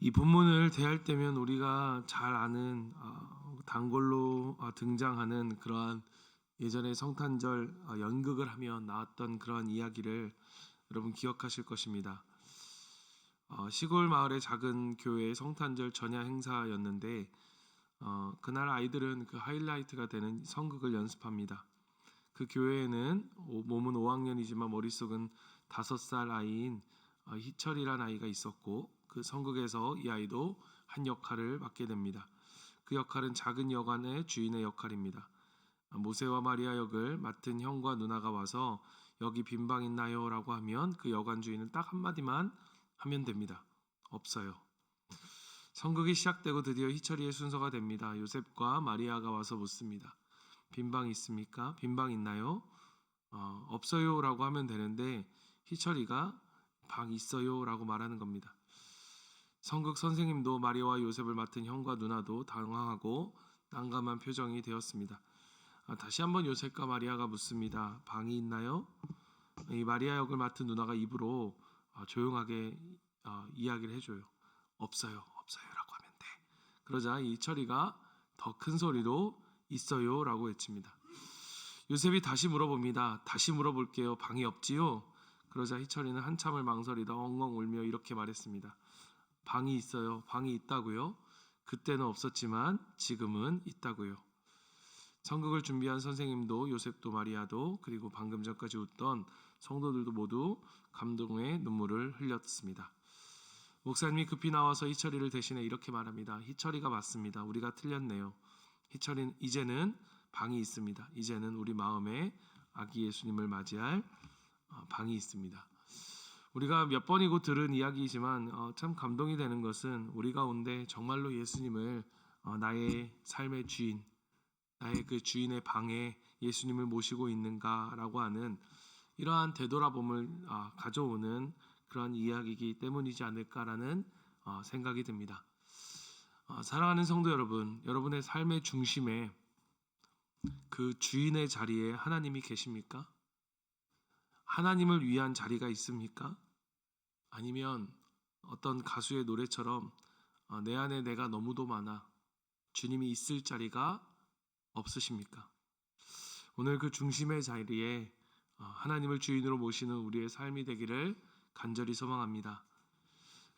이 본문을 대할 때면 우리가 잘 아는 단골로 등장하는 그러한 예전에 성탄절 연극을 하며 나왔던 그러한 이야기를 여러분 기억하실 것입니다. 시골 마을의 작은 교회의 성탄절 전야 행사였는데 그날 아이들은 그 하이라이트가 되는 성극을 연습합니다. 그 교회에는 몸은 5학년이지만 머릿속은 5살 아이인 희철이란 아이가 있었고, 그 성극에서 이 아이도 한 역할을 맡게 됩니다. 그 역할은 작은 여관의 주인의 역할입니다. 모세와 마리아 역을 맡은 형과 누나가 와서 여기 빈방 있나요? 라고 하면 그 여관 주인은 딱 한마디만 하면 됩니다. 없어요. 성극이 시작되고 드디어 희철이의 순서가 됩니다. 요셉과 마리아가 와서 묻습니다. 빈방 있습니까? 빈방 있나요? 없어요 라고 하면 되는데 희철이가 방 있어요 라고 말하는 겁니다. 성극 선생님도 마리아와 요셉을 맡은 형과 누나도 당황하고 난감한 표정이 되었습니다. 다시 한번 요셉과 마리아가 묻습니다. 방이 있나요? 이 마리아 역을 맡은 누나가 입으로 조용하게 이야기를 해줘요. 없어요 라고 하면 돼. 그러자 희철이가 더 큰 소리로 있어요 라고 외칩니다. 요셉이 다시 물어봅니다. 다시 물어볼게요. 방이 없지요? 그러자 희철이는 한참을 망설이다 엉엉 울며 이렇게 말했습니다. 방이 있어요. 방이 있다고요? 그때는 없었지만 지금은 있다고요. 성극을 준비한 선생님도 요셉도 마리아도 그리고 방금 전까지 웃던 성도들도 모두 감동의 눈물을 흘렸습니다. 목사님이 급히 나와서 희철이를 대신해 이렇게 말합니다. 희철이가 맞습니다. 우리가 틀렸네요. 희철이는 이제는 방이 있습니다. 이제는 우리 마음에 아기 예수님을 맞이할 방이 있습니다. 우리가 몇 번이고 들은 이야기이지만 참 감동이 되는 것은 우리 가운데 정말로 예수님을 나의 삶의 주인, 나의 그 주인의 방에 예수님을 모시고 있는가라고 하는 이러한 되돌아봄을 가져오는 그런 이야기이기 때문이지 않을까라는 생각이 듭니다. 사랑하는 성도 여러분, 여러분의 삶의 중심에 그 주인의 자리에 하나님이 계십니까? 하나님을 위한 자리가 있습니까? 아니면 어떤 가수의 노래처럼 내 안에 내가 너무도 많아 주님이 있을 자리가 없으십니까? 오늘 그 중심의 자리에 하나님을 주인으로 모시는 우리의 삶이 되기를 간절히 소망합니다.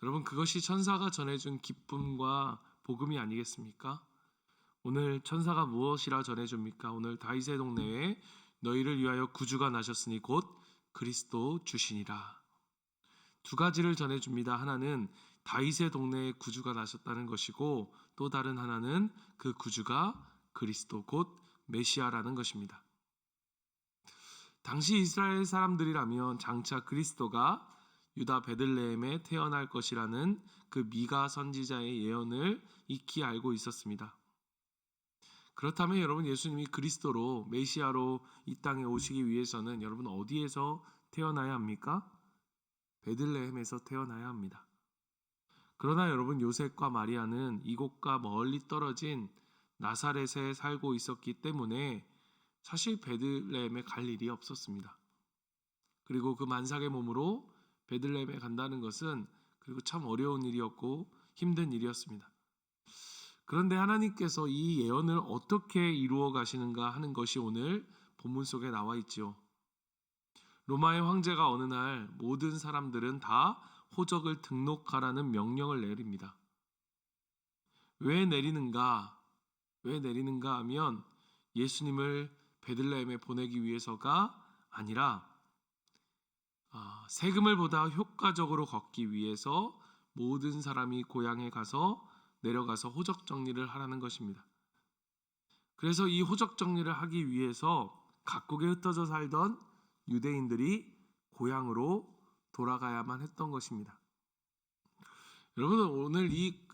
여러분, 그것이 천사가 전해준 기쁨과 복음이 아니겠습니까? 오늘 천사가 무엇이라 전해줍니까? 오늘 다윗의 동네에 너희를 위하여 구주가 나셨으니 곧 그리스도 주시니라. 두 가지를 전해줍니다. 하나는 다윗의 동네에 구주가 나셨다는 것이고, 또 다른 하나는 그 구주가 그리스도 곧 메시아라는 것입니다. 당시 이스라엘 사람들이라면 장차 그리스도가 유다 베들레헴에 태어날 것이라는 그 미가 선지자의 예언을 익히 알고 있었습니다. 그렇다면 여러분, 예수님이 그리스도로 메시아로 이 땅에 오시기 위해서는 여러분 어디에서 태어나야 합니까? 베들레헴에서 태어나야 합니다. 그러나 여러분, 요셉과 마리아는 이곳과 멀리 떨어진 나사렛에 살고 있었기 때문에 사실 베들레헴에 갈 일이 없었습니다. 그리고 그 만삭의 몸으로 베들레헴에 간다는 것은 그리고 참 어려운 일이었고 힘든 일이었습니다. 그런데 하나님께서 이 예언을 어떻게 이루어 가시는가 하는 것이 오늘 본문 속에 나와 있지요. 로마의 황제가 어느 날 모든 사람들은 다 호적을 등록하라는 명령을 내립니다. 왜 내리는가 하면 예수님을 베들레헴에 보내기 위해서가 아니라 세금을 보다 효과적으로 걷기 위해서 모든 사람이 고향에 가서 내려가서 호적 정리를 하라는 것입니다. 그래서 이 호적 정리를 하기 위해서 각국에 흩어져 살던 유대인들이 고향으로 돌아가야만 했던 것입니다. 여러분, 오늘 이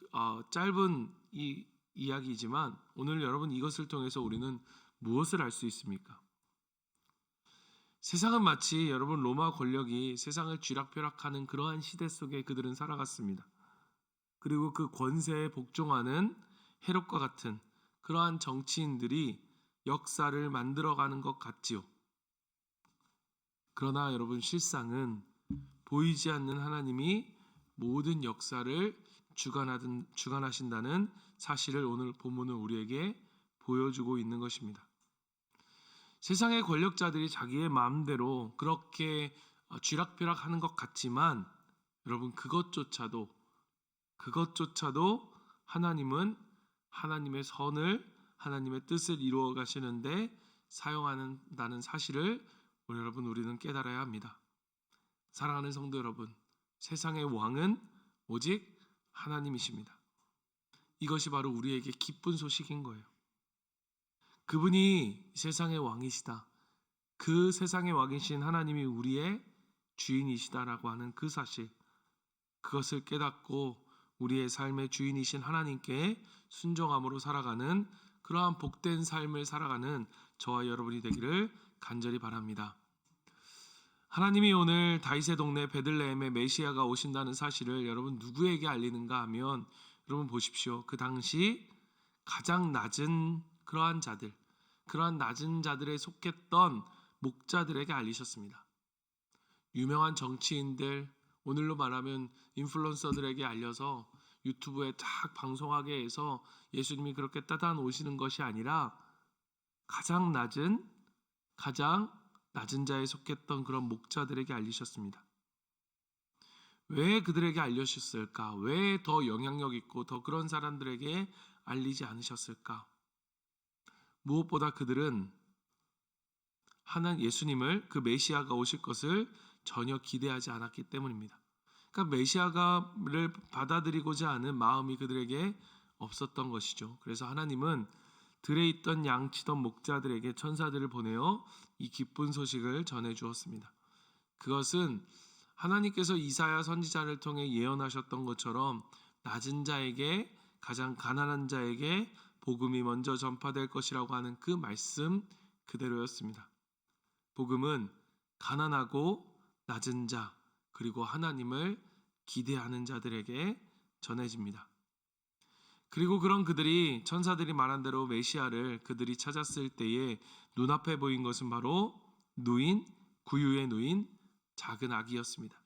짧은 이 이야기지만 오늘 여러분 이것을 통해서 우리는 무엇을 알 수 있습니까? 세상은 마치 여러분 로마 권력이 세상을 쥐락펴락하는 그러한 시대 속에 그들은 살아갔습니다. 그리고 그 권세에 복종하는 헤롯과 같은 그러한 정치인들이 역사를 만들어가는 것 같지요. 그러나 여러분, 실상은 보이지 않는 하나님이 모든 역사를 주관하신다는 사실을 오늘 본문은 우리에게 보여주고 있는 것입니다. 세상의 권력자들이 자기의 마음대로 그렇게 쥐락펴락하는 것 같지만 여러분 그것조차도 하나님은 하나님의 선을 하나님의 뜻을 이루어 가시는데 사용한다는 사실을 우리는 깨달아야 합니다. 사랑하는 성도 여러분, 세상의 왕은 오직 하나님이십니다. 이것이 바로 우리에게 기쁜 소식인 거예요. 그분이 세상의 왕이시다. 그 세상의 왕이신 하나님이 우리의 주인이시다라고 하는 그 사실, 그것을 깨닫고 우리의 삶의 주인이신 하나님께 순종함으로 살아가는 그러한 복된 삶을 살아가는 저와 여러분이 되기를 간절히 바랍니다. 하나님이 오늘 다윗의 동네 베들레헴에 메시아가 오신다는 사실을 여러분 누구에게 알리는가 하면 여러분 보십시오. 그 당시 가장 낮은 그러한 낮은 자들에 속했던 목자들에게 알리셨습니다. 유명한 정치인들, 오늘로 말하면 인플루언서들에게 알려서 유튜브에 딱 방송하게 해서 예수님이 그렇게 따다 오시는 것이 아니라 가장 낮은 자에 속했던 그런 목자들에게 알리셨습니다. 왜 그들에게 알려주셨을까? 왜 더 영향력 있고 더 그런 사람들에게 알리지 않으셨을까? 무엇보다 그들은 예수님을, 그 메시아가 오실 것을 전혀 기대하지 않았기 때문입니다. 그러니까 메시아를 받아들이고자 하는 마음이 그들에게 없었던 것이죠. 그래서 하나님은 들에 있던 양치던 목자들에게 천사들을 보내어 이 기쁜 소식을 전해 주었습니다. 그것은 하나님께서 이사야 선지자를 통해 예언하셨던 것처럼 낮은 자에게, 가장 가난한 자에게 복음이 먼저 전파될 것이라고 하는 그 말씀 그대로였습니다. 복음은 가난하고 낮은 자, 그리고 하나님을 기대하는 자들에게 전해집니다. 그리고 그런 그들이, 천사들이 말한 대로 메시아를 그들이 찾았을 때에 눈앞에 보인 것은 바로 구유에 누인 작은 아기였습니다.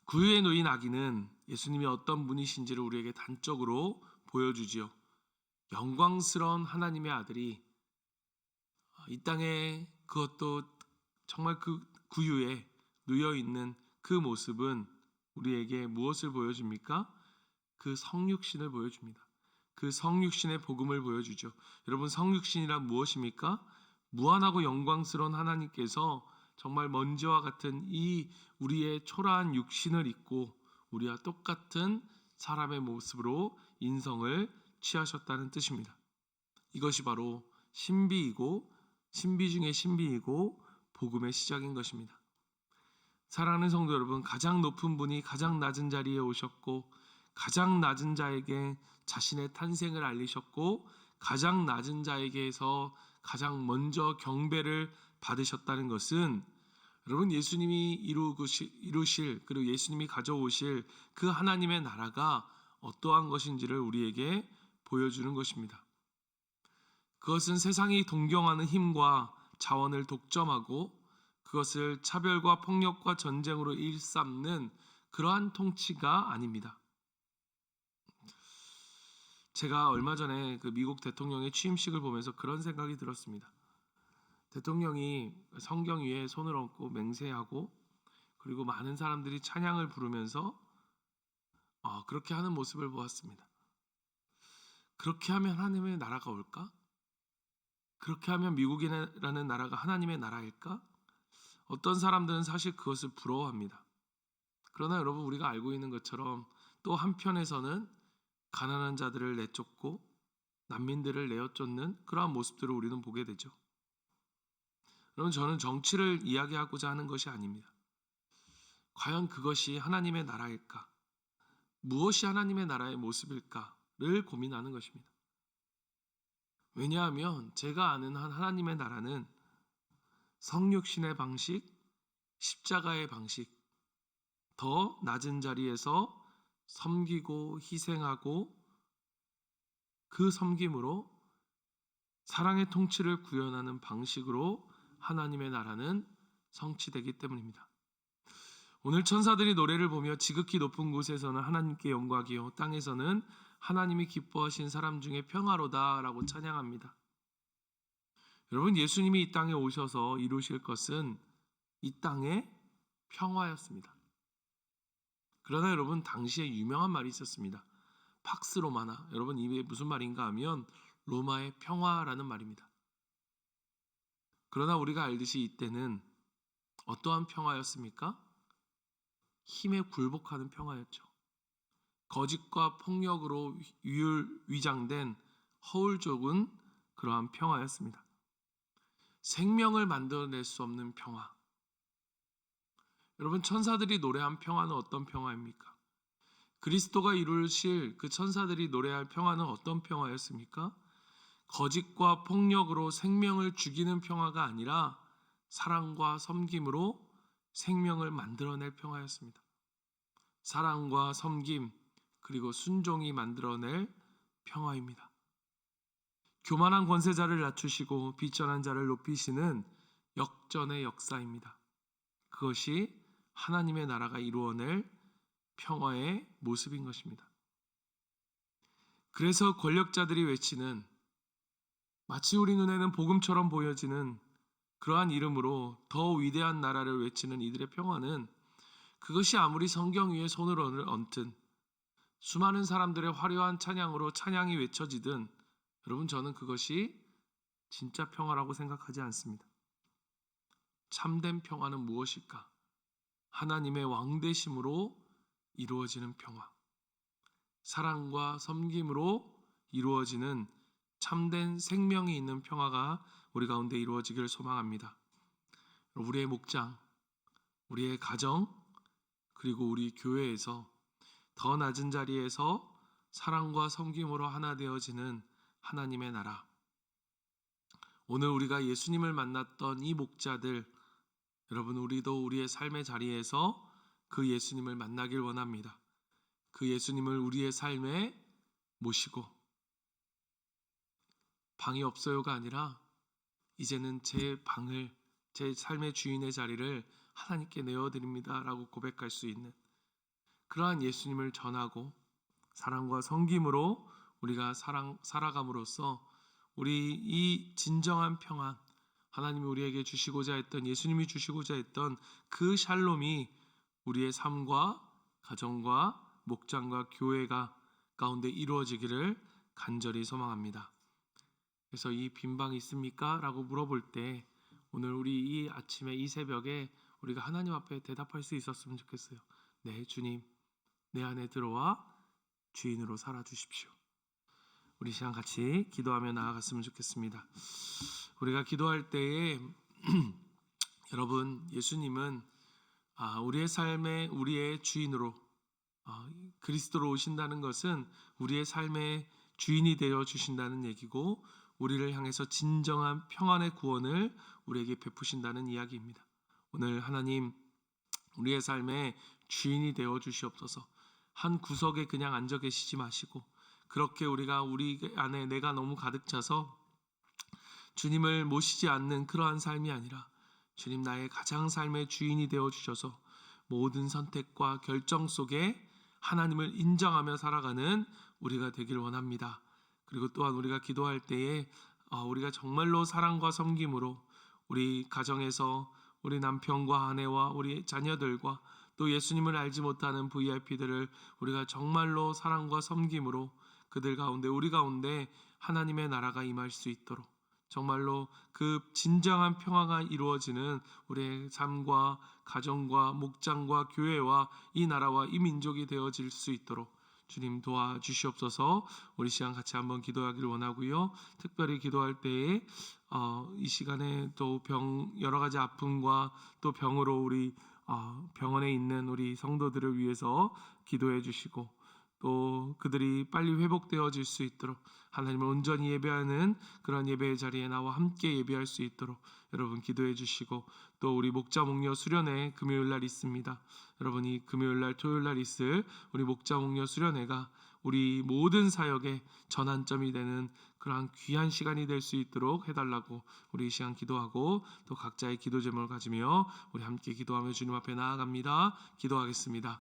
구유에 누인 아기는 예수님이 어떤 분이신지를 우리에게 단적으로 보여주지요. 영광스러운 하나님의 아들이 이 땅에, 그것도 정말 그 구유에 누여 있는 그 모습은 우리에게 무엇을 보여줍니까? 그 성육신을 보여줍니다. 그 성육신의 복음을 보여주죠. 여러분, 성육신이란 무엇입니까? 무한하고 영광스러운 하나님께서 정말 먼지와 같은 이 우리의 초라한 육신을 입고 우리와 똑같은 사람의 모습으로 인성을 취하셨다는 뜻입니다. 이것이 바로 신비 중의 신비이고 복음의 시작인 것입니다. 사랑하는 성도 여러분, 가장 높은 분이 가장 낮은 자리에 오셨고 가장 낮은 자에게 자신의 탄생을 알리셨고 가장 낮은 자에게서 가장 먼저 경배를 받으셨다는 것은 여러분, 예수님이 이루실 그리고 예수님이 가져오실 그 하나님의 나라가 어떠한 것인지를 우리에게 보여주는 것입니다. 그것은 세상이 동경하는 힘과 자원을 독점하고 그것을 차별과 폭력과 전쟁으로 일삼는 그러한 통치가 아닙니다. 제가 얼마 전에 그 미국 대통령의 취임식을 보면서 그런 생각이 들었습니다. 대통령이 성경 위에 손을 얹고 맹세하고 그리고 많은 사람들이 찬양을 부르면서 그렇게 하는 모습을 보았습니다. 그렇게 하면 하나님의 나라가 올까? 그렇게 하면 미국이라는 나라가 하나님의 나라일까? 어떤 사람들은 사실 그것을 부러워합니다. 그러나 여러분, 우리가 알고 있는 것처럼 또 한편에서는 가난한 자들을 내쫓고 난민들을 내어쫓는 그러한 모습들을 우리는 보게 되죠. 여러분, 저는 정치를 이야기하고자 하는 것이 아닙니다. 과연 그것이 하나님의 나라일까? 무엇이 하나님의 나라의 모습일까를 고민하는 것입니다. 왜냐하면 제가 아는 한 하나님의 나라는 성육신의 방식, 십자가의 방식, 더 낮은 자리에서 섬기고 희생하고 그 섬김으로 사랑의 통치를 구현하는 방식으로 하나님의 나라는 성취되기 때문입니다. 오늘 천사들이 노래를 보며 지극히 높은 곳에서는 하나님께 영광이요 땅에서는 하나님이 기뻐하신 사람 중에 평화로다라고 찬양합니다. 여러분, 예수님이 이 땅에 오셔서 이루실 것은 이 땅의 평화였습니다. 그러나 여러분, 당시에 유명한 말이 있었습니다. 팍스 로마나. 여러분, 이게 무슨 말인가 하면 로마의 평화라는 말입니다. 그러나 우리가 알듯이 이때는 어떠한 평화였습니까? 힘에 굴복하는 평화였죠. 거짓과 폭력으로 위장된 허울적인 그러한 평화였습니다. 생명을 만들어낼 수 없는 평화. 여러분, 천사들이 노래한 평화는 어떤 평화입니까? 그리스도가 이루실 그 천사들이 노래할 평화는 어떤 평화였습니까? 거짓과 폭력으로 생명을 죽이는 평화가 아니라 사랑과 섬김으로 생명을 만들어낼 평화였습니다. 사랑과 섬김 그리고 순종이 만들어낼 평화입니다. 교만한 권세자를 낮추시고 비천한 자를 높이시는 역전의 역사입니다. 그것이 하나님의 나라가 이루어낼 평화의 모습인 것입니다. 그래서 권력자들이 외치는, 마치 우리 눈에는 복음처럼 보여지는 그러한 이름으로 더 위대한 나라를 외치는 이들의 평화는, 그것이 아무리 성경 위에 손을 얹든 수많은 사람들의 화려한 찬양으로 찬양이 외쳐지든, 여러분, 저는 그것이 진짜 평화라고 생각하지 않습니다. 참된 평화는 무엇일까? 하나님의 왕되심으로 이루어지는 평화, 사랑과 섬김으로 이루어지는 참된 생명이 있는 평화가 우리 가운데 이루어지기를 소망합니다. 우리의 목장, 우리의 가정, 그리고 우리 교회에서 더 낮은 자리에서 사랑과 섬김으로 하나 되어지는 하나님의 나라. 오늘 우리가 예수님을 만났던 이 목자들, 여러분, 우리도 우리의 삶의 자리에서 그 예수님을 만나길 원합니다. 그 예수님을 우리의 삶에 모시고, 방이 없어요가 아니라 이제는 제 방을, 제 삶의 주인의 자리를 하나님께 내어드립니다 라고 고백할 수 있는 그러한 예수님을 전하고 사랑과 섬김으로 우리가 살아감으로써 우리 이 진정한 평안, 하나님이 우리에게 주시고자 했던, 예수님이 주시고자 했던 그 샬롬이 우리의 삶과 가정과 목장과 교회가 가운데 이루어지기를 간절히 소망합니다. 그래서 이 빈방 있습니까? 라고 물어볼 때 오늘 우리 이 아침에, 이 새벽에 우리가 하나님 앞에 대답할 수 있었으면 좋겠어요. 네, 주님, 내 안에 들어와 주인으로 살아주십시오. 우리 시간 같이 기도하며 나아갔으면 좋겠습니다. 우리가 기도할 때에 여러분, 예수님은 우리의 삶의 우리의 주인으로, 그리스도로 오신다는 것은 우리의 삶의 주인이 되어 주신다는 얘기고, 우리를 향해서 진정한 평안의 구원을 우리에게 베푸신다는 이야기입니다. 오늘 하나님, 우리의 삶의 주인이 되어 주시옵소서. 한 구석에 그냥 앉아 계시지 마시고, 그렇게 우리가 우리 안에 내가 너무 가득 차서 주님을 모시지 않는 그러한 삶이 아니라, 주님, 나의 가장 삶의 주인이 되어 주셔서 모든 선택과 결정 속에 하나님을 인정하며 살아가는 우리가 되길 원합니다. 그리고 또한 우리가 기도할 때에 우리가 정말로 사랑과 섬김으로 우리 가정에서 우리 남편과 아내와 우리 자녀들과 또 예수님을 알지 못하는 VIP들을 우리가 정말로 사랑과 섬김으로 그들 가운데, 우리 가운데 하나님의 나라가 임할 수 있도록, 정말로 그 진정한 평화가 이루어지는 우리의 삶과 가정과 목장과 교회와 이 나라와 이 민족이 되어질 수 있도록 주님 도와주시옵소서. 우리 시간 같이 한번 기도하기를 원하고요. 특별히 기도할 때에 이 시간에 또 여러 가지 아픔과 또 병으로 우리 병원에 있는 우리 성도들을 위해서 기도해 주시고, 또 그들이 빨리 회복되어질 수 있도록 하나님을 온전히 예배하는 그런 예배의 자리에 나와 함께 예배할 수 있도록 여러분 기도해 주시고, 또 우리 목자 목녀 수련회 금요일 날 있습니다. 여러분이 금요일 날, 토요일 날 있을 우리 목자 목녀 수련회가 우리 모든 사역의 전환점이 되는 그러한 귀한 시간이 될 수 있도록 해달라고 우리 이 시간 기도하고 또 각자의 기도 제목을 가지며 우리 함께 기도하며 주님 앞에 나아갑니다. 기도하겠습니다.